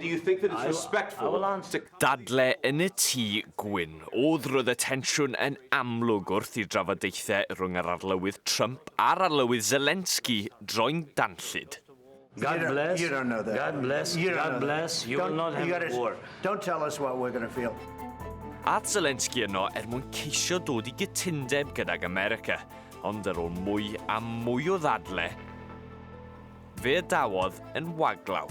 Do you think that it's respectful to... Dadle yn y tŷ gwyn, roedd y tensiwn yn amlwg wrth i'r drafodaethau rhwng yr arlywydd Trump a'r arlywydd Zelensky droi'n danllyd. God bless. You don't know that. God bless. God bless. You will not have war. Don't tell us what we're going to feel. Ath Zelensky yno mwyn ceisio dod i gytundeb gydag America, ond ar ôl mwy a mwy o ddadle, fe dawodd yn waglaw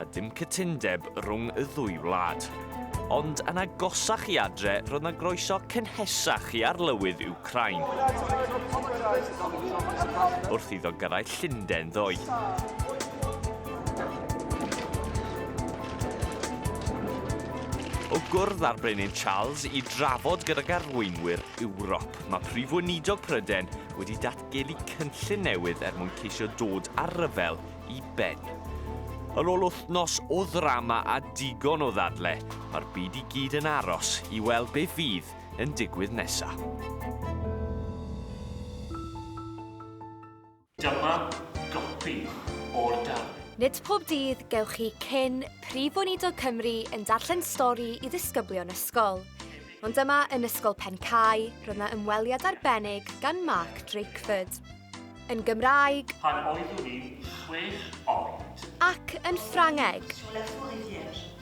a dim cytundeb rhwng y ddwy wlad. Ond yn agosach i adre, roedd yna groeso cynhesach i arlywydd Wcrain. Wrth iddo gyrraedd Llundain ddoe. O gwrdd ar Brenin Charles i drafod gydag arweinwyr Ewrop, mae Prif Weinidog Prydain wedi datgelu cynllun newydd mwyn ceisio dod ar ryfel i ben. Ar ôl wythnos o ddrama a digon o ddadle, mae'r byd i gyd yn aros i weld be fydd yn digwydd nesaf. Dyma gopi o'r darllen. Nid pob dydd gewch chi cyn Prif Weinidog Cymru yn darllen stori i ddisgyblion ysgol. Ond yma yn Ysgol Pencae, roedd yna ymweliad arbennig gan Mark Drakeford. Yn Gymraeg, Pan oeddwn i'n 6 oed. Ac yn Ffrangeg,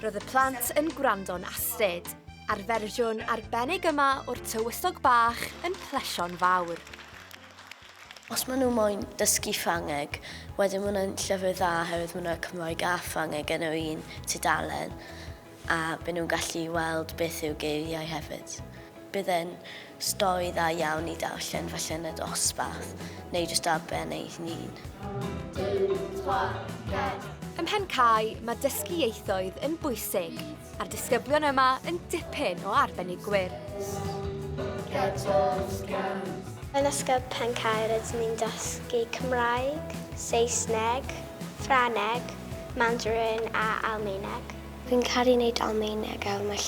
roedd y plant yn gwrando'n astyd, a'r fersiwn arbennig yma o'r tywysog bach yn plesio'n fawr. Os maen nhw moyn dysgu Ffrangeg, wedyn maen nhw'n llyfr dda oherwydd maen nhw'n Cymraeg a Ffrangeg yn yr un tudalen, a byd nhw'n gallu weld beth yw geiriau hefyd. Bydd e'n stori dda iawn i darllen falle yn y dosbarth, neu jyst ar ben ei hun. Ym Pencae, mae dysgu ieithoedd yn bwysig, a'r disgyblion yma yn dipyn o arbenigwyr. Yn Ysgol Pencae rydyn ni'n dysgu Cymraeg, Saesneg, Ffrangeg, Mandarin a Almaeneg. Fi'n caru wneud Almaeneg a mae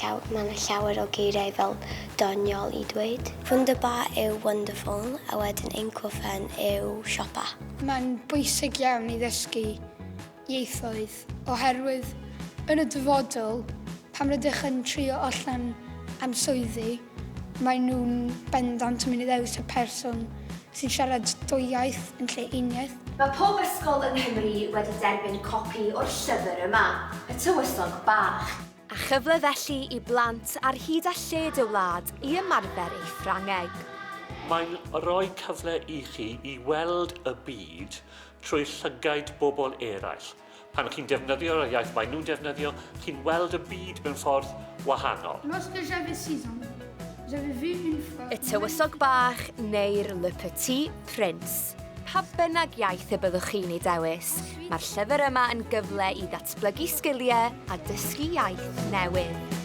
yna llawer o geiriau fel doniol i dweud. Wunderbar yw wonderful a wedyn ein cwffen yw siopa. Mae'n bwysig iawn i ddysgu ieithoedd oherwydd yn y dyfodol, pam rydych yn trio allan am swyddi, mae nhw'n bendant yn mynd i ddewis y person sy'n siarad dwy iaith yn lle un iaith. Mae pob ysgol yng Nghymru wedi derbyn copi o'r llyfr yma, y tywysog bach. A chyfle felly i blant ar hyd a lled y wlad i ymarfer ei Ffrangeg. Mae'n rhoi cyfle i chi i weld y byd trwy llygaid bobl eraill. Pan chi'n defnyddio'r iaith maen nhw'n defnyddio, chi'n weld y byd mewn ffordd wahanol. Lorsque j'avais 6 ans, j'avais vu une fois... Y tywysog bach neu'r Le Petit Prince. Pa bynnag iaith y byddwch chi'n ei dewis, mae'r llyfr yma yn gyfle i ddatblygu sgiliau a dysgu iaith newydd.